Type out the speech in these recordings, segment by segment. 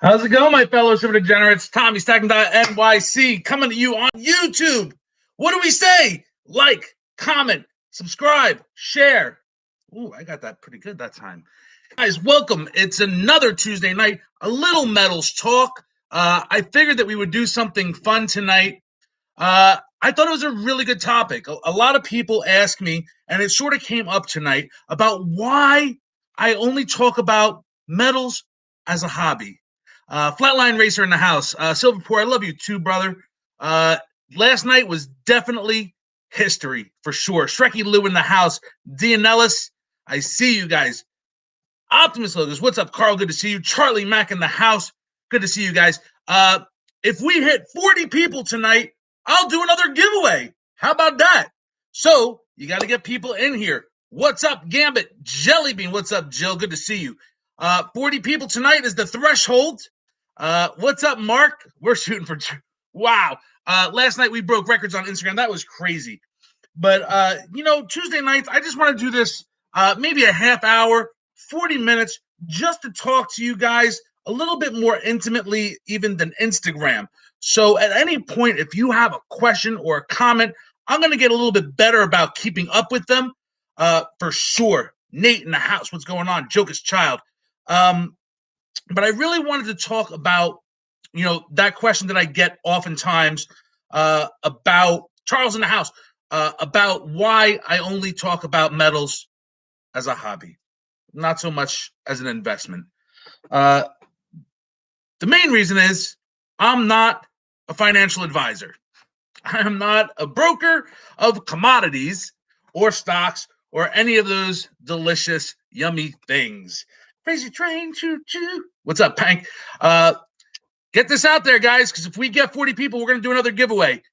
How's it going, my fellow Silverdegenerates? Tommy stacking.nyc coming to you on YouTube. What do we say? Like, comment, subscribe, share. Ooh, I got that pretty good that time. Guys, welcome. It's another Tuesday night, a little metals talk. I figured that we would do something fun tonight. I thought it was a really good topic. A lot of people ask me, and it sort of came up tonight, about why I only talk about metals as a hobby. Flatline Racer in the house. Silverport, I love you too, brother. Last night was definitely history for sure. Shreky Lou in the house. Dianellis, I see you guys. Optimus Logos, what's up, Carl? Good to see you. Charlie Mack in the house. Good to see you guys. If we hit 40 people tonight, I'll do another giveaway. How about that? So you got to get people in here. What's up, Gambit? Jellybean, what's up, Jill? Good to see you. 40 people tonight is the threshold. What's up, Mark? We're shooting for wow. Last night we broke records on Instagram. That was crazy. But Tuesday nights, I just want to do this maybe a half hour, 40 minutes, just to talk to you guys a little bit more intimately, even than Instagram. So at any point, if you have a question or a comment, I'm going to get a little bit better about keeping up with them for sure. Nate in the house, what's going on? Joker's child. But I really wanted to talk about, that question that I get oftentimes about Charles in the house, about why I only talk about metals as a hobby, not so much as an investment. The main reason is I'm not a financial advisor. I am not a broker of commodities or stocks or any of those delicious, yummy things. Crazy train, choo choo. What's up, Pank? Get this out there, guys, because if we get 40 people, we're going to do another giveaway.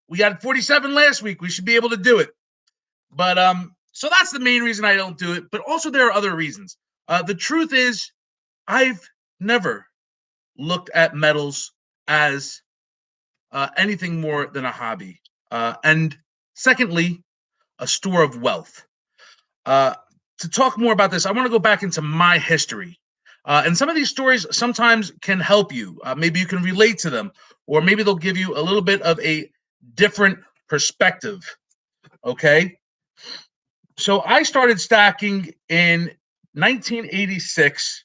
We got 47 last week. We should be able to do it. But so that's the main reason I don't do it. But also there are other reasons. The truth is, I've never looked at metals as anything more than a hobby. And secondly, a store of wealth. To talk more about this, I want to go back into my history. And some of these stories sometimes can help you. Maybe you can relate to them, or maybe they'll give you a little bit of a different perspective. Okay? So I started stacking in 1986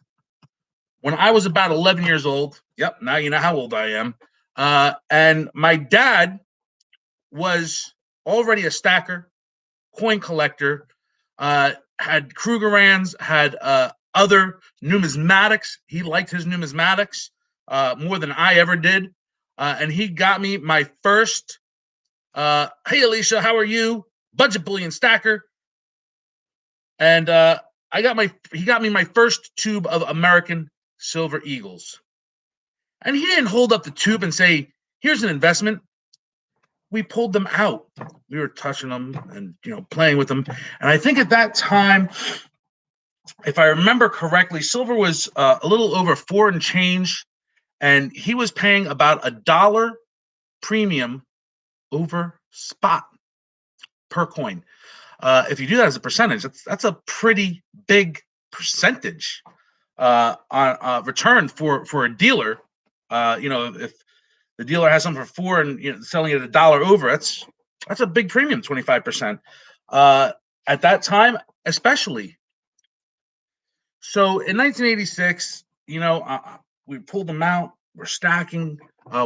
when I was about 11 years old. Yep, now you know how old I am. And my dad was already a stacker, coin collector, had Krugerrands, had other numismatics. He liked his numismatics more than I ever did. And he got me my first, hey, Alicia, how are you? Budget bullion stacker. And he got me my first tube of American Silver Eagles. And he didn't hold up the tube and say, here's an investment. We pulled them out. We were touching them and, playing with them. And I think at that time, if I remember correctly, silver was a little over 4 and change, and he was paying about $1 premium over spot per coin. If you do that as a percentage, that's a pretty big percentage on return for a dealer. If the dealer has something for 4 and selling it $1 over, that's a big premium, 25%. At that time, especially. So in 1986, we pulled them out. We're stacking.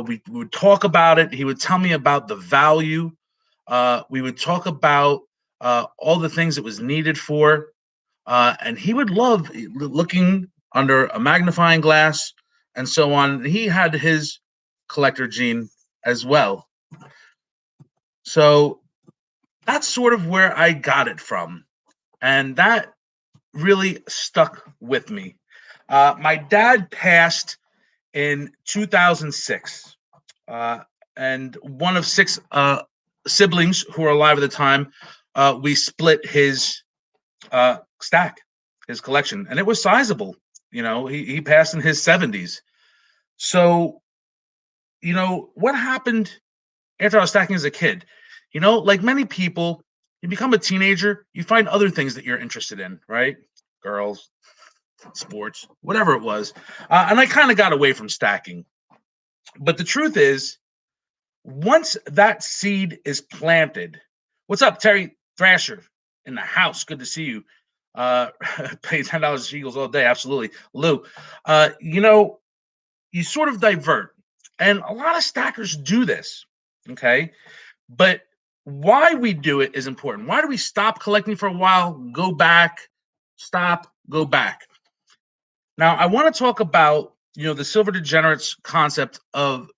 We would talk about it. He would tell me about the value. We would talk about all the things it was needed for. And he would love looking under a magnifying glass and so on. He had his collector gene as well. So that's sort of where I got it from. And that really stuck with me. My dad passed in 2006. And one of 6 siblings who were alive at the time, we split his stack, his collection. And it was sizable. He passed in his 70s. So, what happened after I was stacking as a kid? Like many people, you become a teenager, you find other things that you're interested in, right? Girls, sports, whatever it was. And I kind of got away from stacking. But the truth is, once that seed is planted, what's up, Terry Thrasher in the house? Good to see you. Pay $10 Eagles all day. Absolutely. Lou, you sort of divert. And a lot of stackers do this. Okay. But why we do it is important. Why do we stop collecting for a while, go back, stop, go back? Now, I want to talk about, the Silverdegenerates concept of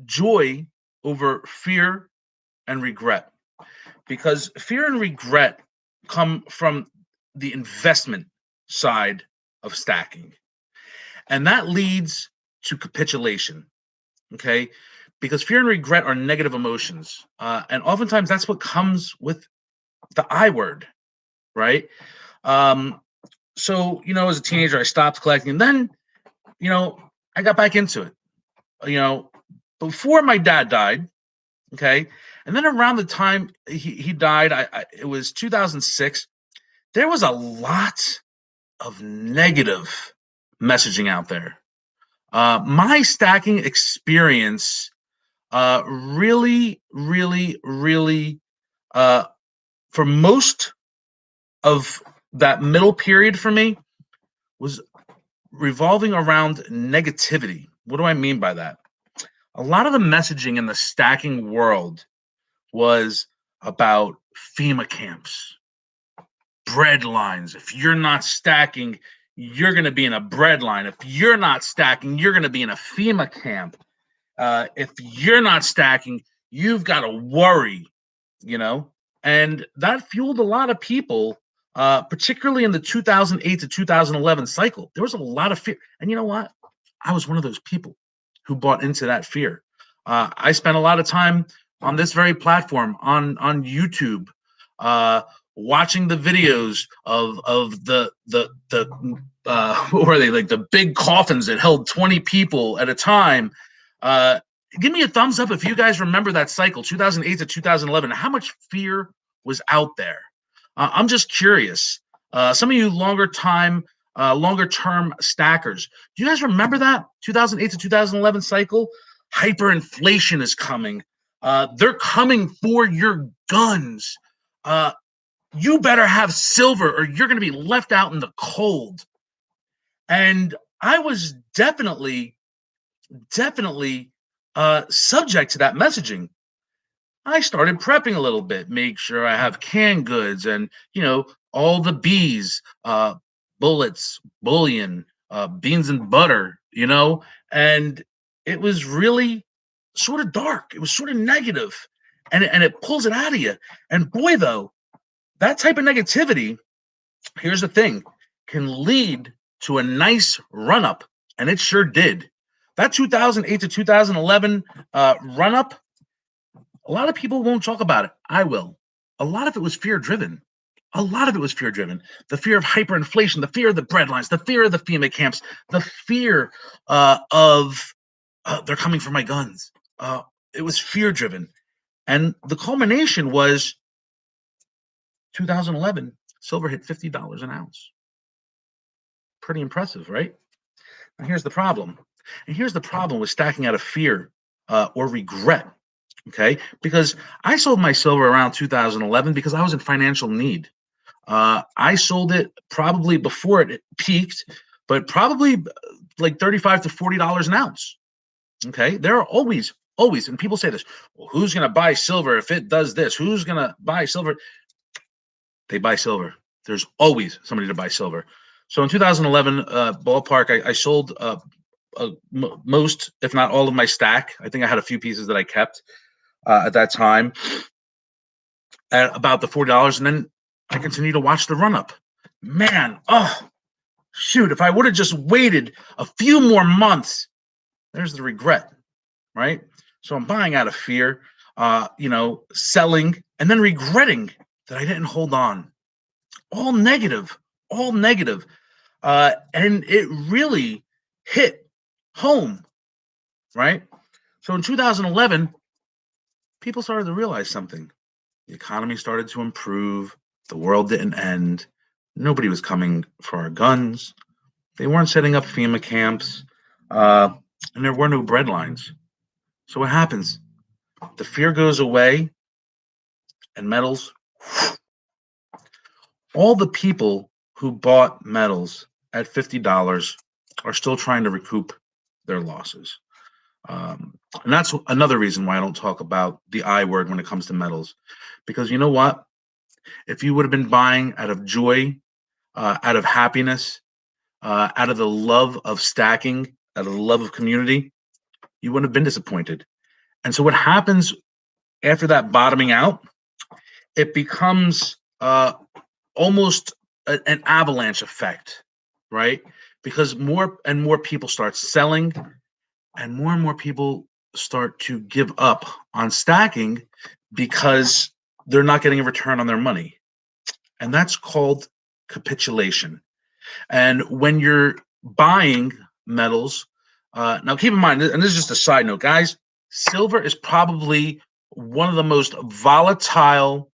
joy over fear and regret, because fear and regret come from the investment side of stacking, and that leads to capitulation. Okay, because fear and regret are negative emotions, and oftentimes that's what comes with the I word, right? So as a teenager, I stopped collecting, and then I got back into it. Before my dad died. Okay. And then around the time he died, it was 2006. There was a lot of negative messaging out there. My stacking experience really, really, really, for most of that middle period for me, was revolving around negativity. What do I mean by that? A lot of the messaging in the stacking world was about FEMA camps, bread lines. If you're not stacking, you're going to be in a bread line. If you're not stacking, you're going to be in a FEMA camp. If you're not stacking, you've got to worry, and that fueled a lot of people, particularly in the 2008 to 2011 cycle. There was a lot of fear. And you know what? I was one of those people who bought into that fear. I spent a lot of time on this very platform, on YouTube, watching the videos of the what were they, like the big coffins that held 20 people at a time. Give me a thumbs up if you guys remember that cycle, 2008 to 2011. How much fear was out there? I'm just curious. Some of you longer term stackers, do you guys remember that 2008 to 2011 cycle? Hyperinflation is coming. They're coming for your guns. You better have silver or you're going to be left out in the cold. And I was definitely subject to that messaging. I started prepping a little bit, make sure I have canned goods and, all the B's, bullets, bullion, beans and butter, and it was really sort of dark. It was sort of negative, and it pulls it out of you. And boy, though, that type of negativity, here's the thing, can lead to a nice run up, and it sure did. That 2008 to 2011 run up, a lot of people won't talk about it. I will. A lot of it was fear driven. The fear of hyperinflation, the fear of the bread lines, the fear of the FEMA camps, the fear of they're coming for my guns. It was fear driven. And the culmination was 2011, silver hit $50 an ounce. Pretty impressive, right? Now here's the problem. And here's the problem with stacking out of fear or regret. Okay, because I sold my silver around 2011 because I was in financial need. I sold it probably before it peaked, but probably like $35 to $40 an ounce. Okay, there are always, and people say this, well, who's going to buy silver if it does this? Who's going to buy silver? They buy silver. There's always somebody to buy silver. So in 2011, ballpark, I sold most, if not all of my stack. I think I had a few pieces that I kept at that time at about the $40, and then I continued to watch the run up. Man, shoot, if I would have just waited a few more months, there's the regret, right? So I'm buying out of fear, selling, and then regretting that I didn't hold on. All negative. And it really hit home, right? So in 2011, people started to realize something. The economy started to improve. The world didn't end. Nobody was coming for our guns. They weren't setting up FEMA camps, and there were no bread lines. So what happens? The fear goes away, and metals. All the people who bought metals at $50 are still trying to recoup their losses. And that's another reason why I don't talk about the I word when it comes to metals. Because you know what? If you would have been buying out of joy, out of happiness, out of the love of stacking, out of the love of community, you wouldn't have been disappointed. And so what happens after that bottoming out, it becomes almost an avalanche effect, right? Because more and more people start selling, and more people start to give up on stacking because they're not getting a return on their money. And that's called capitulation. And when you're buying metals, now keep in mind, and this is just a side note, guys, silver is probably one of the most volatile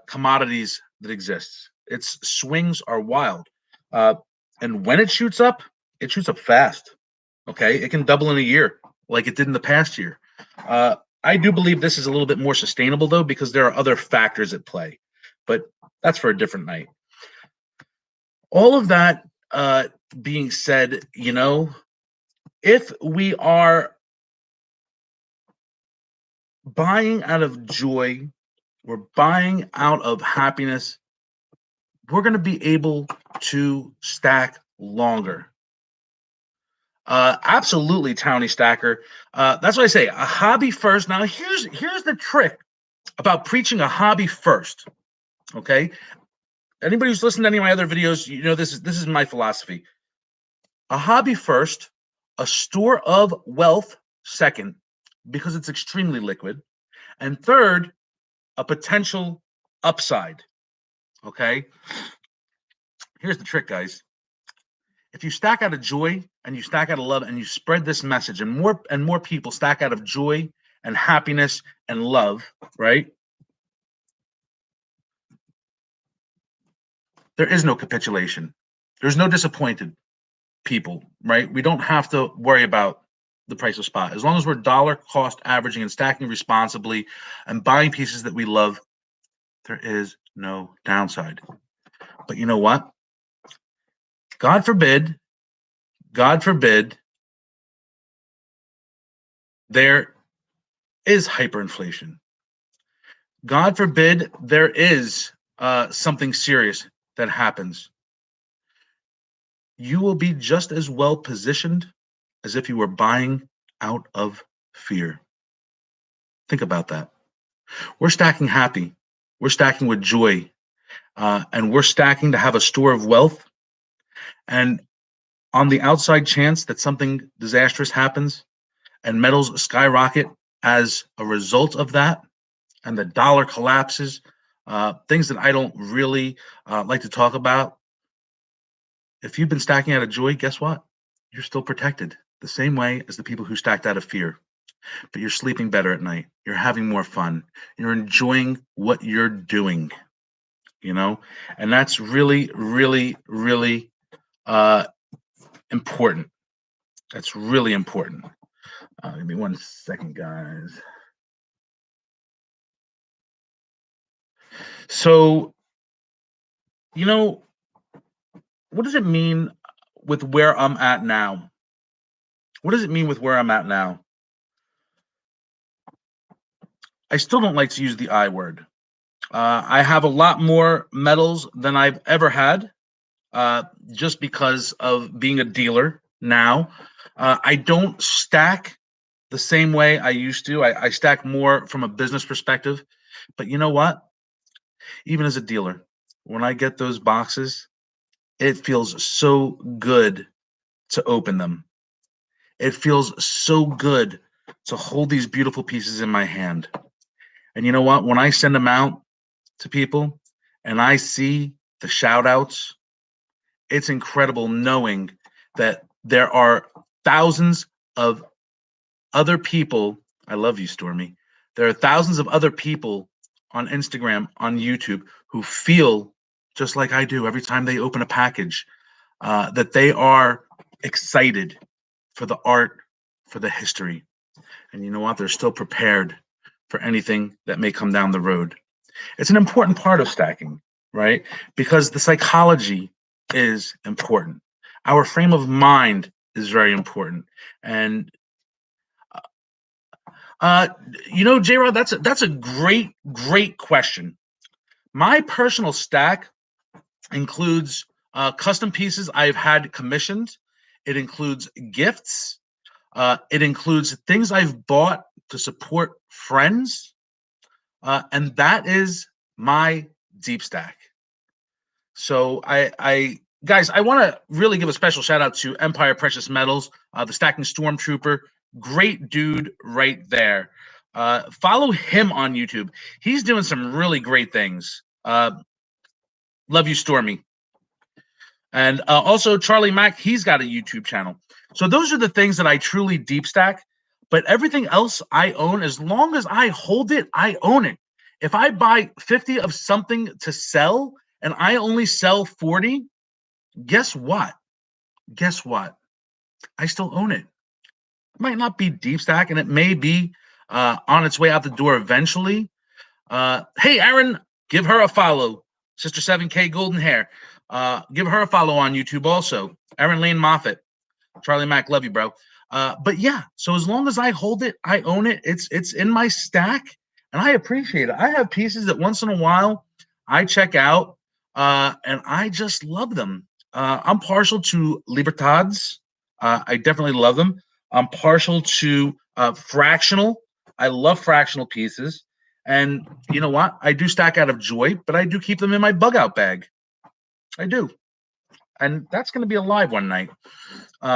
commodities that exists. Its swings are wild. And when it shoots up fast. Okay. It can double in a year like it did in the past year. I do believe this is a little bit more sustainable, though, because there are other factors at play. But that's for a different night. All of that being said, if we are buying out of joy, we're buying out of happiness, we're going to be able to stack longer. Absolutely, Townie Stacker. That's what I say. A hobby first. Now, here's the trick about preaching a hobby first. Okay. Anybody who's listened to any of my other videos, this is my philosophy. A hobby first, a store of wealth second, because it's extremely liquid, and third, a potential upside. Okay. Here's the trick, guys. If you stack out of joy and you stack out of love and you spread this message, and more people stack out of joy and happiness and love, right? There is no capitulation. There's no disappointed people, right? We don't have to worry about the price of spot. As long as we're dollar cost averaging and stacking responsibly and buying pieces that we love, there is no downside. But you know what? God forbid, there is hyperinflation. God forbid there is something serious that happens. You will be just as well positioned as if you were buying out of fear. Think about that. We're stacking happy. We're stacking with joy. And we're stacking to have a store of wealth. And on the outside chance that something disastrous happens and metals skyrocket as a result of that, and the dollar collapses, things that I don't really like to talk about. If you've been stacking out of joy, guess what? You're still protected the same way as the people who stacked out of fear. But you're sleeping better at night. You're having more fun. You're enjoying what you're doing, and that's really, really, really important. That's really important. Give me 1 second, guys. So, what does it mean with where I'm at now? What does it mean with where I'm at now? I still don't like to use the I word. I have a lot more metals than I've ever had, just because of being a dealer now. I don't stack the same way I used to. I stack more from a business perspective. But you know what? Even as a dealer, when I get those boxes, it feels so good to open them. It feels so good to hold these beautiful pieces in my hand. And you know what? When I send them out to people and I see the shout outs, it's incredible knowing that there are thousands of other people. I love you, Stormy. There are thousands of other people on Instagram, on YouTube, who feel just like I do every time they open a package, that they are excited for the art, for the history. And you know what? They're still prepared for anything that may come down the road. It's an important part of stacking, right? Because the psychology is important. Our frame of mind is very important. And J-Rod, that's a great question. My personal stack includes custom pieces I've had commissioned. It includes gifts. It includes things I've bought to support friends. And that is my deep stack. So guys, I want to really give a special shout out to Empire Precious Metals, the stacking stormtrooper. Great dude right there. Follow him on YouTube. He's doing some really great things. Love you, Stormy. And also Charlie Mack, he's got a YouTube channel. So those are the things that I truly deep stack. But everything else I own, as long as I hold it, I own it. If I buy 50 of something to sell and I only sell 40, guess what? Guess what? I still own it. It might not be deep stack, and it may be on its way out the door eventually. Hey, Aaron, give her a follow. Sister 7K Golden Hair. Give her a follow on YouTube also. Aaron Lane Moffat. Charlie Mack, love you, bro. But yeah, so as long as I hold it, I own it. It's in my stack, and I appreciate it. I have pieces that once in a while I check out, and I just love them. I'm partial to Libertads. I definitely love them. I'm partial to fractional. I love fractional pieces. And you know what? I do stack out of joy, but I do keep them in my bug out bag. I do. And that's going to be alive one night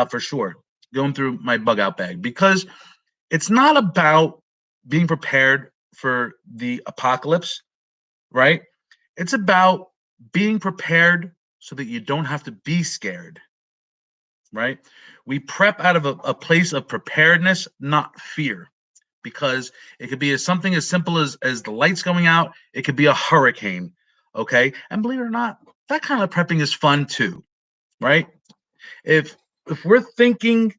for sure, going through my bug out bag, because it's not about being prepared for the apocalypse, right? It's about being prepared so that you don't have to be scared, right? We prep out of a place of preparedness, not fear, because it could be something as simple as the lights going out. It could be a hurricane, okay? And believe it or not, that kind of prepping is fun too, right? If we're thinking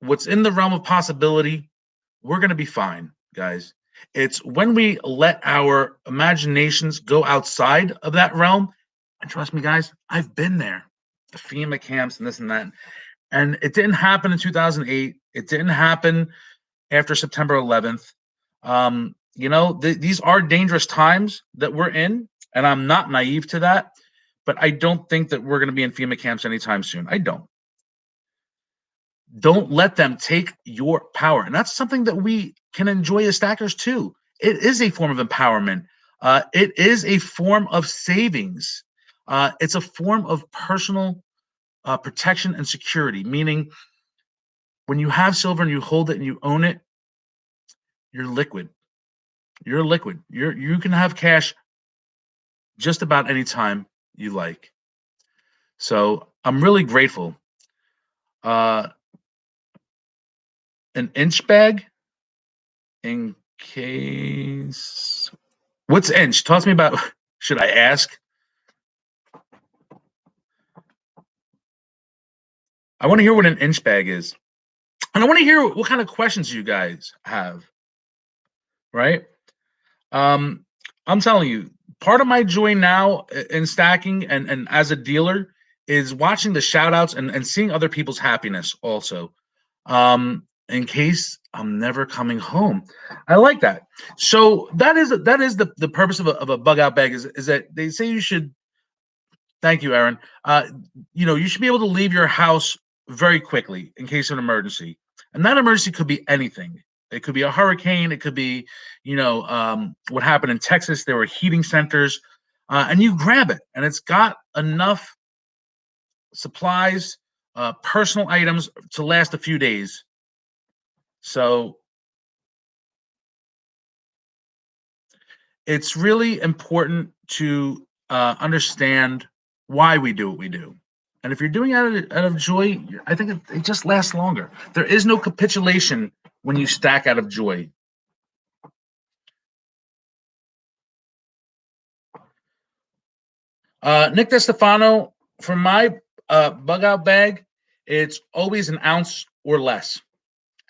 what's in the realm of possibility, we're going to be fine, guys. It's when we let our imaginations go outside of that realm, and trust me, guys, I've been there, the FEMA camps and this and that, and it didn't happen in 2008. It didn't happen after September 11th. These are dangerous times that we're in, and I'm not naive to that, but I don't think that we're going to be in FEMA camps anytime soon. I don't. Don't let them take your power. And that's something that we can enjoy as stackers too. It is a form of empowerment. It is a form of savings. It's a form of personal protection and security, meaning when you have silver and you hold it and you own it, you're liquid. You're liquid. You can have cash just about any time you like. So I'm really grateful. An inch bag in case. What's inch? Talk to me about. Should I ask? I want to hear what an inch bag is, and I want to hear what kind of questions you guys have. Right? I'm telling you, part of my joy now in stacking and as a dealer is watching the shout outs and seeing other people's happiness also. In case I'm never coming home. I like that. So that is the purpose of a bug out bag is that they say you should. Thank you, Aaron. You should be able to leave your house very quickly in case of an emergency, and that emergency could be anything. It could be a hurricane. It could be, what happened in Texas. There were heating centers, and you grab it, and it's got enough supplies, personal items to last a few days. So it's really important to understand why we do what we do. And if you're doing it out of joy, I think it just lasts longer. There is no capitulation when you stack out of joy. Nick DeStefano, for my bug out bag, it's always an ounce or less.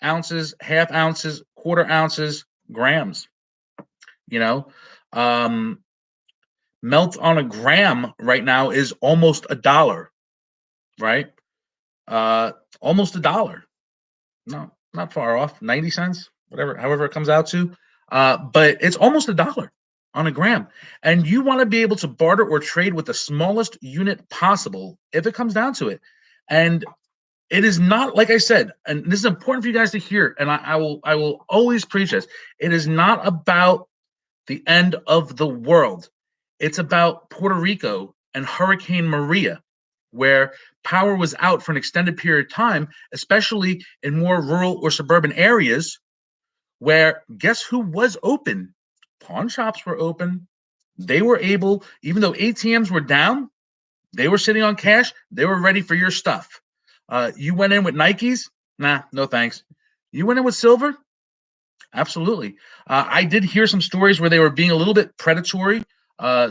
Ounces, half ounces, quarter ounces, grams. You know, melt on a gram right now is almost $1, right? Almost $1. No, not far off. 90 cents, whatever, however it comes out to. But it's almost $1 on a gram. And you want to be able to barter or trade with the smallest unit possible if it comes down to it. And it is not, like I said, and this is important for you guys to hear, and I will always preach this. It is not about the end of the world. It's about Puerto Rico and Hurricane Maria, where power was out for an extended period of time, especially in more rural or suburban areas, where guess who was open? Pawn shops were open. They were able, even though ATMs were down, they were sitting on cash. They were ready for your stuff. You went in with Nikes? Nah, no thanks. You went in with silver? Absolutely. I did hear some stories where they were being a little bit predatory,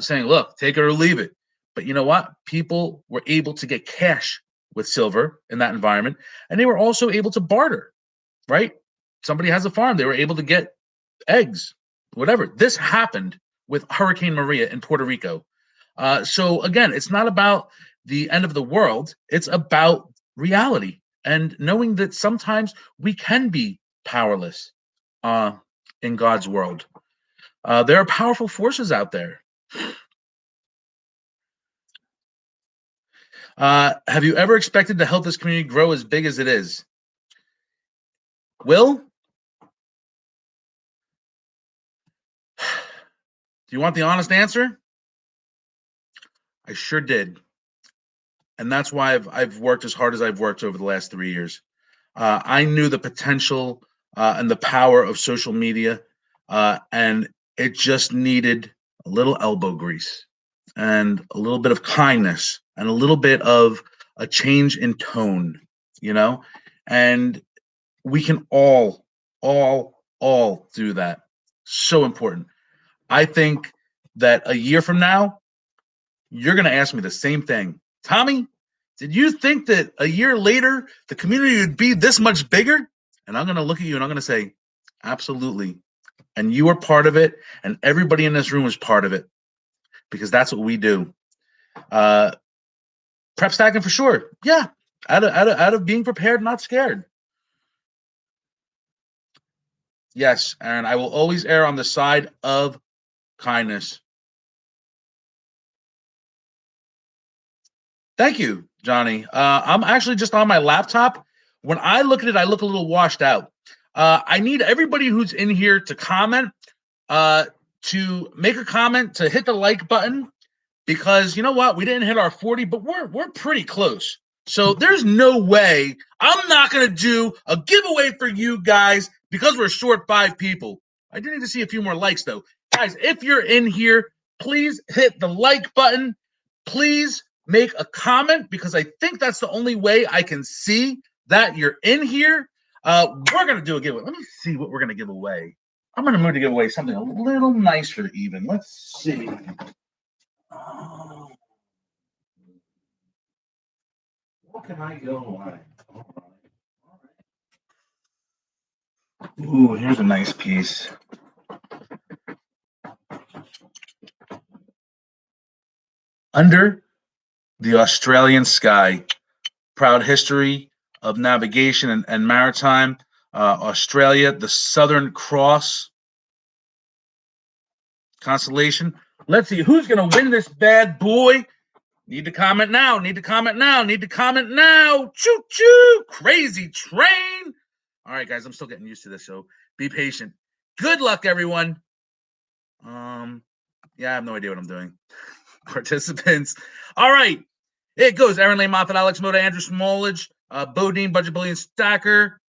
saying, look, take it or leave it. But you know what? People were able to get cash with silver in that environment, and they were also able to barter, right? Somebody has a farm. They were able to get eggs, whatever. This happened with Hurricane Maria in Puerto Rico. So again, it's not about the end of the world. It's about reality and knowing that sometimes we can be powerless in God's world. There are powerful forces out there. Have you ever expected to help this community grow as big as it is? Will? Do you want the honest answer? I sure did. And that's why I've worked as hard as I've worked over the last 3 years. I knew the potential and the power of social media, and it just needed a little elbow grease and a little bit of kindness and a little bit of a change in tone, and we can all do that. So important. I think that a year from now, you're going to ask me the same thing. Tommy, did you think that a year later the community would be this much bigger? And I'm going to look at you and I'm going to say, absolutely. And you are part of it, and everybody in this room is part of it, because that's what we do. Prep stacking for sure. Yeah, out of being prepared, not scared. Yes, Aaron, I will always err on the side of kindness. Thank you, Johnny. I'm actually just on my laptop. When I look at it, I look a little washed out. I need everybody who's in here to comment, to make a comment, to hit the like button, because you know what? We didn't hit our 40, but we're pretty close. So there's no way I'm not going to do a giveaway for you guys because we're short 5 people. I do need to see a few more likes, though. Guys, if you're in here, please hit the like button. Please make a comment, because I think that's the only way I can see that you're in here. We're going to do a giveaway. Let me see what we're going to give away. I'm going to move to give away something a little nicer even. Let's see. What can I go away? All right. Ooh, here's a nice piece. Under the Australian sky, proud history of navigation and maritime. Australia, the Southern Cross constellation. Let's see who's going to win this bad boy. Need to comment now. Need to comment now. Need to comment now. Choo choo. Crazy train. All right, guys, I'm still getting used to this, so be patient. Good luck, everyone. Yeah, I have no idea what I'm doing. Participants. All right. It goes Aaron Lane Moffat, Alex Moda, Andrew Smallage, Bodine, Budget Billion Stacker,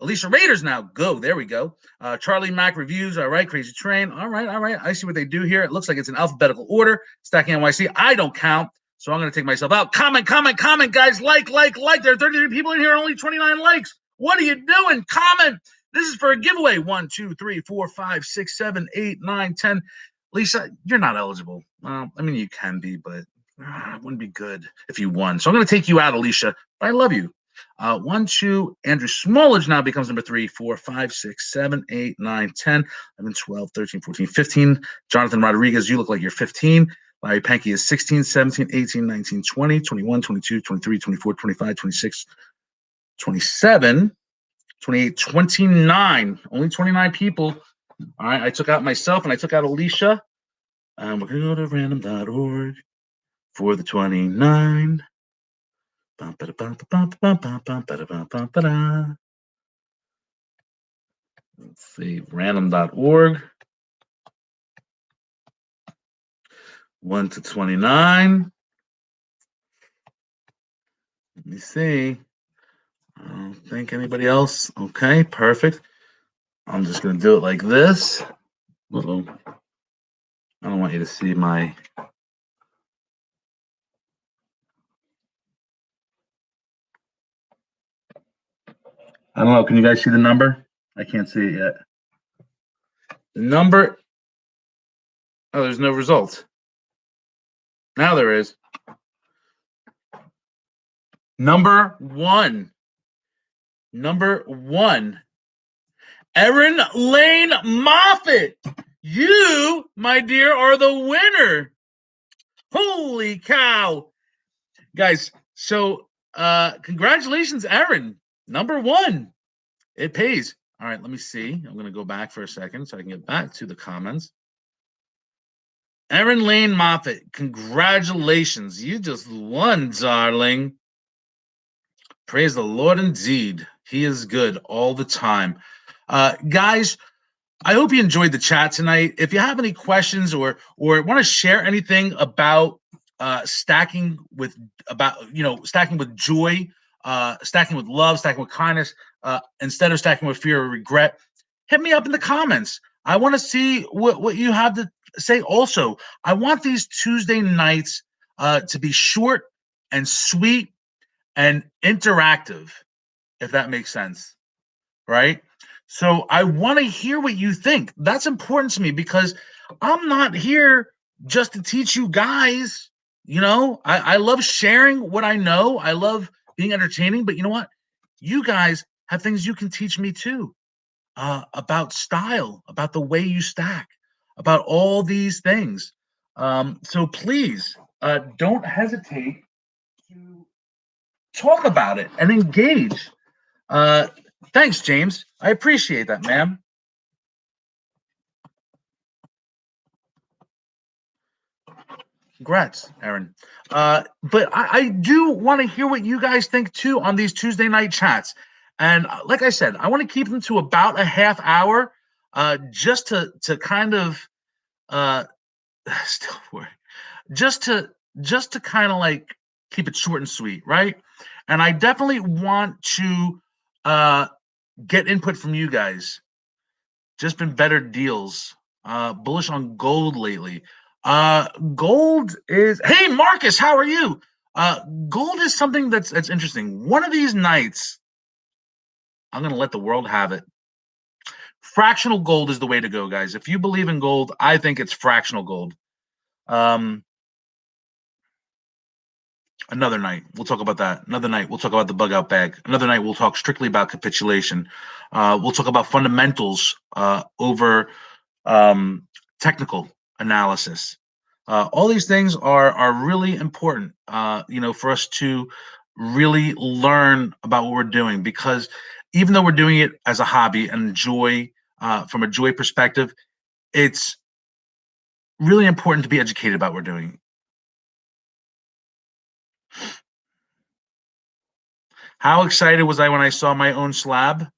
Alicia Raiders now. Go. There we go. Charlie Mack reviews. All right. Crazy Train. All right. I see what they do here. It looks like it's in alphabetical order. Stacking NYC. I don't count, so I'm going to take myself out. Comment, guys. Like. There are 33 people in here, only 29 likes. What are you doing? Comment. This is for a giveaway. 1, 2, 3, 4, 5, 6, 7, 8, 9, 10. Lisa, you're not eligible. Well, I mean, you can be, but It wouldn't be good if you won. So I'm going to take you out, Alicia. But I love you. 1, 2. Andrew Smallage now becomes number 3, 4, 5, 6, 7, 8, 9, 10, 11, 12, 13, 14, 15. Jonathan Rodriguez, you look like you're 15. Larry Pankey is 16, 17, 18, 19, 20, 21, 22, 23, 24, 25, 26, 27, 28, 29. Only 29 people. All right, I took out myself and I took out Alicia. We're going to go to random.org for the 29. Let's see, random.org. 1 to 29. Let me see. I don't think anybody else. Okay, perfect. I'm just going to do it like this. I don't want you to see my. I don't know. Can you guys see the number? I can't see it yet. The number. Oh, there's no result. Now there is. Number 1. Number 1. Erin Lane Moffitt. You, my dear, are the winner. Holy cow. Guys, so congratulations, Erin. Number 1. It pays. All right, let me see. I'm going to go back for a second so I can get back to the comments. Erin Lane Moffitt, congratulations. You just won, darling. Praise the Lord indeed. He is good all the time. Guys, I hope you enjoyed the chat tonight. If you have any questions or want to share anything about stacking with stacking with joy, stacking with love, stacking with kindness, instead of stacking with fear or regret, hit me up in the comments. I want to see what you have to say. Also, I want these Tuesday nights to be short and sweet and interactive, if that makes sense, right? So I want to hear what you think. That's important to me because I'm not here just to teach you guys. I love sharing what I know. I love being entertaining, but you know what? You guys have things you can teach me too, about style, about the way you stack, about all these things. So please don't hesitate to talk about it and engage. Thanks, James. I appreciate that, ma'am. Congrats, Aaron. But I do want to hear what you guys think too on these Tuesday night chats. And like I said, I want to keep them to about a half hour, just to kind of still work, just to kind of like keep it short and sweet, right? And I definitely want to get input from you guys. Just been better deals. Bullish on gold lately. Gold is. Hey, Marcus, how are you? Gold is something that's interesting. One of these nights, I'm gonna let the world have it. Fractional gold is the way to go, guys. If you believe in gold, I think it's fractional gold. Another night, we'll talk about that. Another night, we'll talk about the bug out bag. Another night, we'll talk strictly about capitulation. We'll talk about fundamentals over technical analysis. All these things are really important, for us to really learn about what we're doing, because even though we're doing it as a hobby and joy, from a joy perspective, it's really important to be educated about what we're doing. How excited was I when I saw my own slab?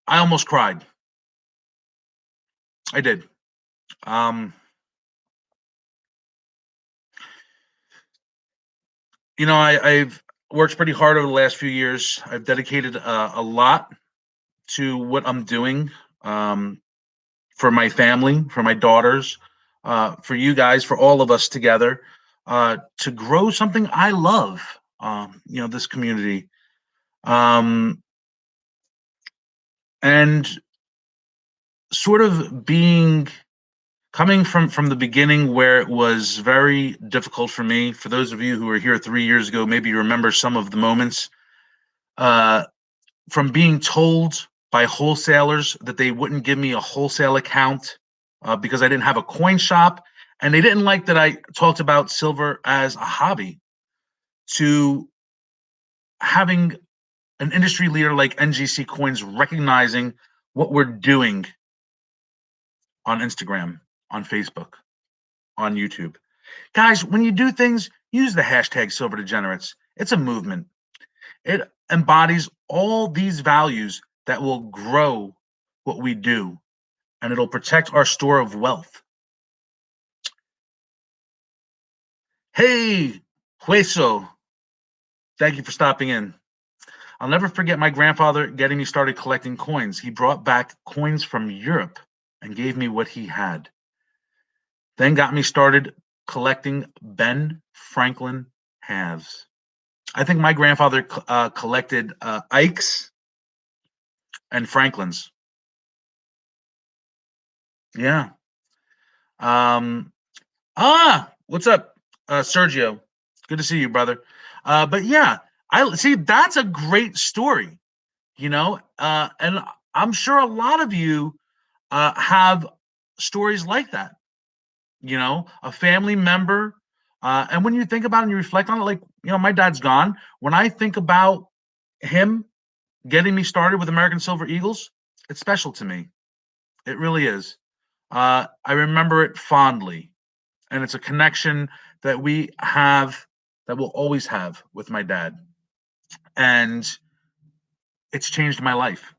I almost cried. I did. I've worked pretty hard over the last few years. I've dedicated a lot to what I'm doing, for my family, for my daughters, for you guys, for all of us together, to grow something I love, this community. And sort of being, coming from the beginning where it was very difficult for me. For those of you who were here 3 years ago, maybe you remember some of the moments. From being told by wholesalers that they wouldn't give me a wholesale account because I didn't have a coin shop, and they didn't like that I talked about silver as a hobby, to having an industry leader like NGC Coins recognizing what we're doing on Instagram, on Facebook, on YouTube. Guys, when you do things, use the hashtag Silverdegenerates. It's a movement. It embodies all these values that will grow what we do, and it'll protect our store of wealth. Hey, Hueso, thank you for stopping in. I'll never forget my grandfather getting me started collecting coins. He brought back coins from Europe and gave me what he had. Then got me started collecting Ben Franklin halves. I think my grandfather collected Ike's and Franklin's. Yeah. What's up, Sergio? Good to see you, brother. But yeah, I see that's a great story, and I'm sure a lot of you have stories like that. A family member, and when you think about it and you reflect on it, like my dad's gone. When I think about him getting me started with American Silver Eagles, it's special to me. It really is. I remember it fondly, and it's a connection that we have, that we'll always have with my dad, and it's changed my life.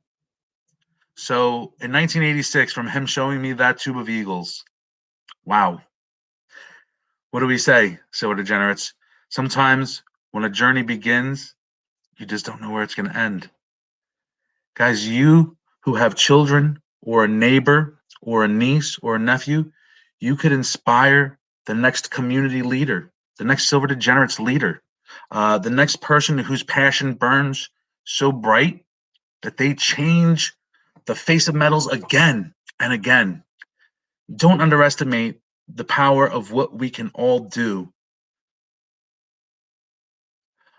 So in 1986, from him showing me that tube of Eagles, wow. What do we say, Silverdegenerates? Sometimes when a journey begins, you just don't know where it's going to end. Guys, you who have children or a neighbor or a niece or a nephew, you could inspire the next community leader, the next Silverdegenerates leader, the next person whose passion burns so bright that they change the face of metals again and again. Don't underestimate the power of what we can all do.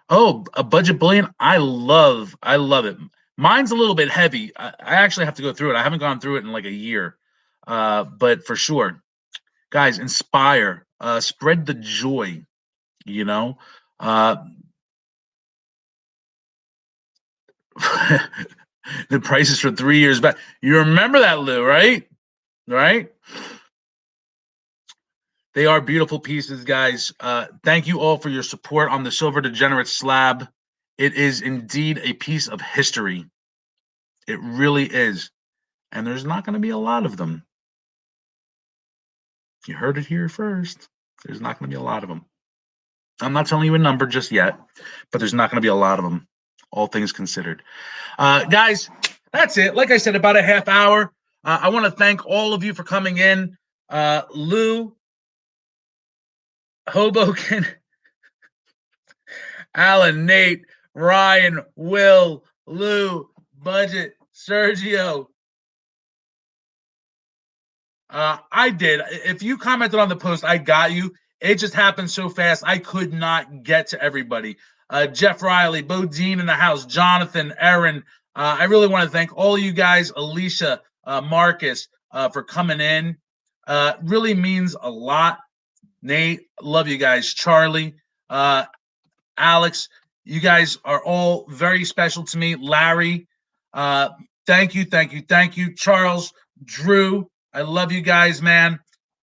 Oh, a budget bullion. I love it. Mine's a little bit heavy. I actually have to go through it. I haven't gone through it in like a year. But for sure, guys, inspire, spread the joy, Uh, the prices for 3 years back. You remember that, Lou, right? Right? They are beautiful pieces, guys. Thank you all for your support on the Silverdegenerate slab. It is indeed a piece of history. It really is. And there's not going to be a lot of them. You heard it here first. There's not going to be a lot of them. I'm not telling you a number just yet, but there's not going to be a lot of them, all things considered. Guys, that's it. Like I said, about a half hour. I want to thank all of you for coming in. Lou, Hoboken, Alan, Nate, Ryan, Will, Lou, Budget, Sergio. I did. If you commented on the post, I got you. It just happened so fast, I could not get to everybody. Jeff Riley, Bo Dean in the house, Jonathan, Aaron. I really want to thank all of you guys, Alicia, Marcus, for coming in. Really means a lot. Nate, love you guys. Charlie, Alex, you guys are all very special to me. Larry, thank you, thank you, thank you. Charles, Drew, I love you guys, man.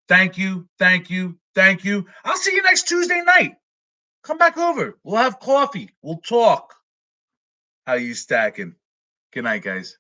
Thank you, thank you, thank you. I'll see you next Tuesday night. Come back over. We'll have coffee. We'll talk. How you stacking? Good night, guys.